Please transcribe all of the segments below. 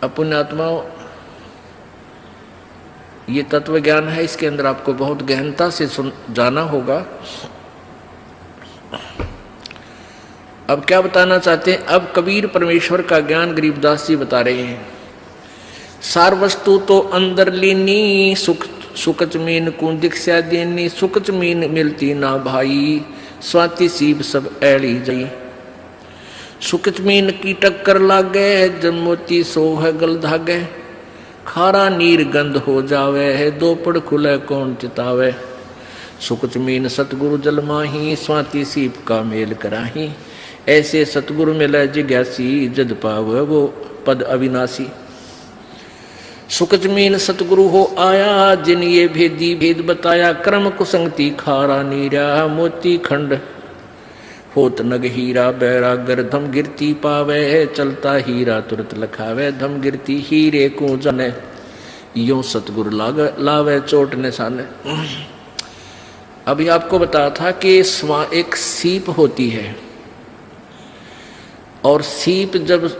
अपने आत्माओं, ये तत्व ज्ञान है, इसके अंदर आपको बहुत गहनता से जाना होगा। अब क्या बताना चाहते हैं? अब कबीर परमेश्वर का ज्ञान गरीबदास जी बता रहे हैं। सार वस्तु तो अंदर लीनी, सुकच मीन को दीक्षा देनी, सुकच मीन मिलती ना भाई, स्वाति सीब सब ऐड़ी जाई। सुकच मीन की टक्कर लागे, जब मोती सो है गल धागे, खारा नीर गंध हो जावे है, दो पड़ खुले कौन चितावे। सुकच मीन सतगुरु जल माही, स्वाति सीप का मेल कराही, ऐसे सतगुरु मिले जिज्ञासी, जद पावे वो पद अविनाशी। सुकच मीन सतगुरु हो आया, जिन ये भेदी भेद बताया, क्रम कुसंगति खारा नीरा, मोती खंड होत नग हीरा, बैरागर धम गिरती पावे, चलता हीरा तुरत लखावे, धम गिरती हीरे को जाने, यूं सतगुरु लावे चोट निशाने। अभी आपको बताया था कि एक सीप होती है, और सीप जब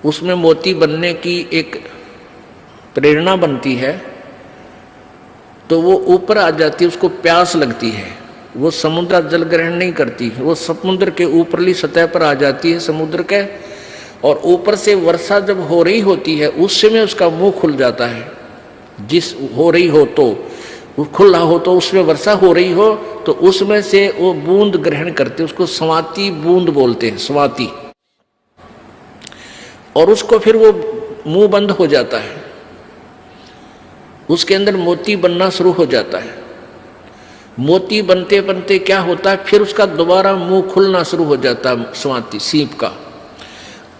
उसमें मोती बनने की एक प्रेरणा बनती है, तो वो ऊपर आ जाती है, उसको प्यास लगती है, वो समुद्र जल ग्रहण नहीं करती, वो समुद्र के ऊपरली सतह पर आ जाती है समुद्र के, और ऊपर से वर्षा जब हो रही होती है उस समय उसका मुंह खुल जाता है। जिस हो रही हो तो खुला हो, तो उसमें वर्षा हो रही हो तो उसमें से वो बूंद ग्रहण करते, उसको स्वाति बूंद बोलते हैं, स्वाति। और उसको फिर वो मुंह बंद हो जाता है, उसके अंदर मोती बनना शुरू हो जाता है। मोती बनते बनते क्या होता है, फिर उसका दोबारा मुंह खुलना शुरू हो जाता है स्वाति सीप का,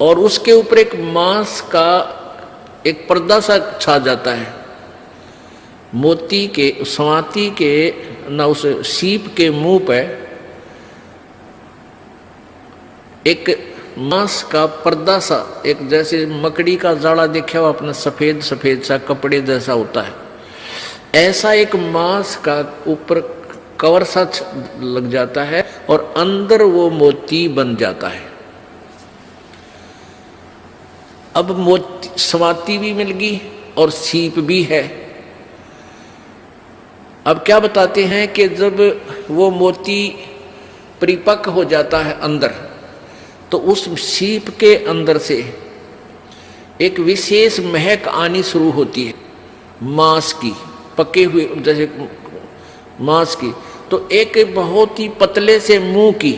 और उसके ऊपर एक मांस का एक पर्दा सा छा जाता है। मोती के स्वाति के ना उस सीप के मुंह पे एक मांस का पर्दा सा, एक जैसे मकड़ी का जाड़ा देखा हो आपने, सफेद सफेद सा कपड़े जैसा होता है, ऐसा एक मांस का ऊपर कवर सा लग जाता है, और अंदर वो मोती बन जाता है। अब मोती स्वाति भी मिल गई और सीप भी है। अब क्या बताते हैं कि जब वो मोती परिपक्व हो जाता है अंदर, तो उस सीप के अंदर से एक विशेष महक आनी शुरू होती है मांस की, पके हुए जैसे मांस की। तो एक बहुत ही पतले से मुंह की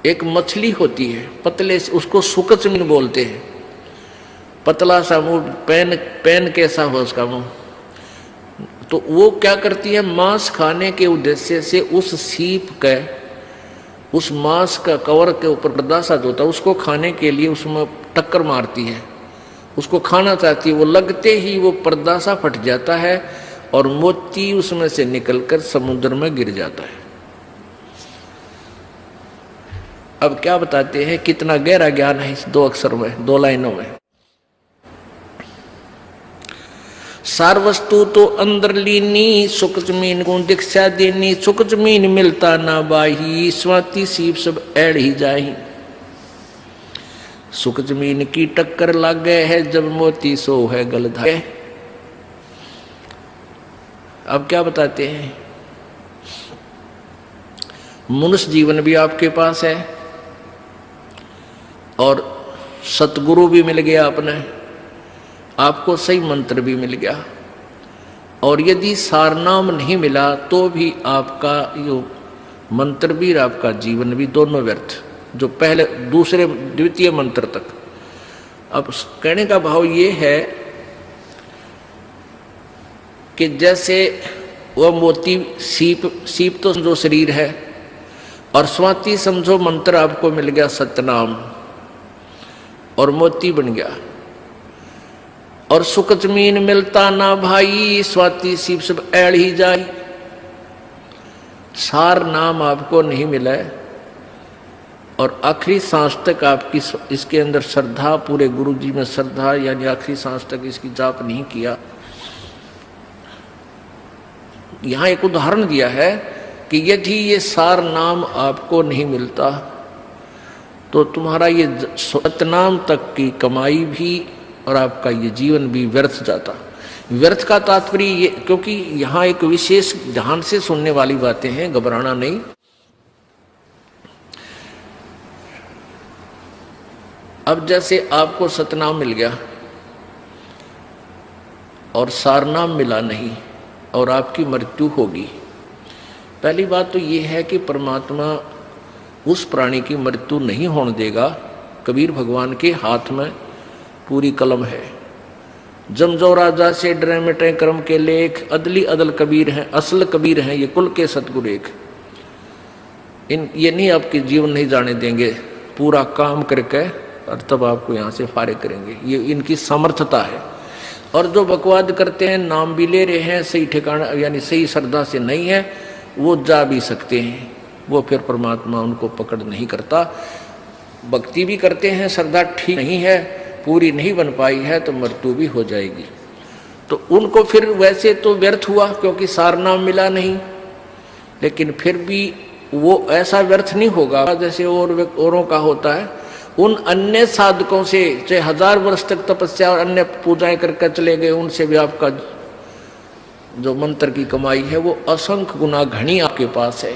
एक मछली होती है, पतले से, उसको सुकच मीन बोलते हैं। पतला सा मुंह, पेन कैसा हो उसका मुंह। तो वो क्या करती है, मांस खाने के उद्देश्य से उस सीप का, उस मांस का कवर के ऊपर पर्दा सा होता है, उसको खाने के लिए उसमें टक्कर मारती है, उसको खाना चाहती है। वो लगते ही वो पर्दा सा फट जाता है और मोती उसमें से निकलकर समुद्र में गिर जाता है। अब क्या बताते हैं, कितना गहरा ज्ञान है इस दो अक्षर में, दो लाइनों में। सार वस्तु तो अंदर लीनी, सुख जमीन को दीक्षा देनी, सुख जमीन मिलता ना बाही, स्वाति सीप सब ऐड़ ही जाही। सुख जमीन की टक्कर लागे है, जब मोती सो है गल धागे। अब क्या बताते हैं, मनुष्य जीवन भी आपके पास है और सतगुरु भी मिल गया आपने, आपको सही मंत्र भी मिल गया। और यदि सारनाम नहीं मिला तो भी आपका यो मंत्र भी और आपका जीवन भी दोनों व्यर्थ, जो पहले दूसरे द्वितीय मंत्र तक। अब कहने का भाव ये है कि जैसे वह मोती सीप तो समझो शरीर है, और स्वाति समझो मंत्र आपको मिल गया सतनाम, और मोती बन गया। और सुख जमीन मिलता ना भाई, स्वाति सीप सब ऐड़ ही जाई। सार नाम आपको नहीं मिला है, और आखिरी सांस तक आपकी इसके अंदर श्रद्धा, पूरे गुरु जी में श्रद्धा, यानी आखिरी सांस तक इसकी जाप नहीं किया। यहां एक उदाहरण दिया है कि यदि ये सार नाम आपको नहीं मिलता तो तुम्हारा ये सतनाम तक की कमाई भी और आपका ये जीवन भी व्यर्थ जाता। व्यर्थ का तात्पर्य ये, क्योंकि यहाँ एक विशेष ध्यान से सुनने वाली बातें हैं, घबराना नहीं। अब जैसे आपको सतनाम मिल गया और सारनाम मिला नहीं और आपकी मृत्यु होगी, पहली बात तो ये है कि परमात्मा उस प्राणी की मृत्यु नहीं होने देगा। कबीर भगवान के हाथ में पूरी कलम है। जमजो राजा से डरे मिटे कर्म के लेख, अदली अदल कबीर हैं, असल कबीर हैं ये कुल के सतगुरु एक। ये नहीं आपके जीवन नहीं जाने देंगे, पूरा काम करके और तब आपको यहाँ से फारिग करेंगे, ये इनकी समर्थता है। और जो बकवाद करते हैं, नाम भी ले रहे हैं, सही ठिकाना यानी सही श्रद्धा से नहीं है, वो जा भी सकते हैं, वो फिर परमात्मा उनको पकड़ नहीं करता। भक्ति भी करते हैं, श्रद्धा ठीक नहीं है, पूरी नहीं बन पाई है, तो मृत्यु भी हो जाएगी। तो उनको फिर वैसे तो व्यर्थ हुआ क्योंकि सारनाम मिला नहीं, लेकिन फिर भी वो ऐसा व्यर्थ नहीं होगा जैसे औरों का होता है। उन अन्य साधकों से चाहे 1000 वर्ष तक तपस्या और अन्य पूजाएं करके चले गए, उनसे भी आपका जो मंत्र की कमाई है वो असंख्य गुना घनी आपके पास है।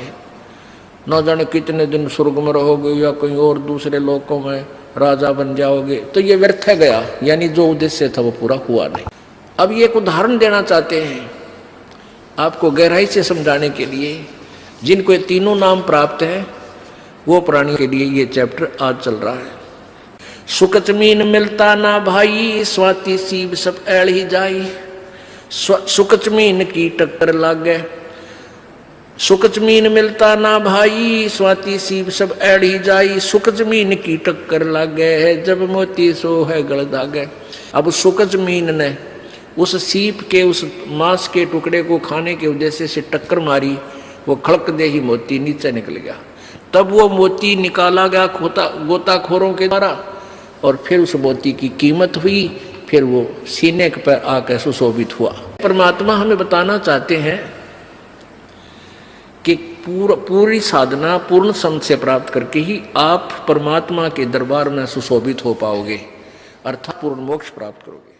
न जाने कितने दिन स्वर्ग में रहोगे या कहीं और दूसरे लोकों में राजा बन जाओगे, तो ये व्यर्थ है गया, यानी जो उद्देश्य था वो पूरा हुआ नहीं। अब ये एक उदाहरण देना चाहते हैं आपको गहराई से समझाने के लिए। जिनको ये तीनों नाम प्राप्त है वो प्राणी के लिए ये चैप्टर आज चल रहा है। सुकच मीन मिलता ना भाई, स्वाति सीब सब ऐल ही जाई। सुकच मीन की टक्कर लाग गए, सुकच मीन मिलता ना भाई, स्वाति सीब सब ऐल ही जाई। सुकच मीन की टक्कर लाग गए है, जब मोती सो है गल दागे। अब सुकच मीन ने उस सीप के उस मांस के टुकड़े को खाने के उद्देश्य से टक्कर मारी, वो खड़क दे ही मोती नीचे निकल गया। तब वो मोती निकाला गया गोताखोरों के द्वारा और फिर उस मोती की कीमत हुई, फिर वो सीने पर आकर सुशोभित हुआ। परमात्मा हमें बताना चाहते हैं कि पूरी साधना पूर्ण संग से प्राप्त करके ही आप परमात्मा के दरबार में सुशोभित हो पाओगे, अर्थात पूर्ण मोक्ष प्राप्त करोगे।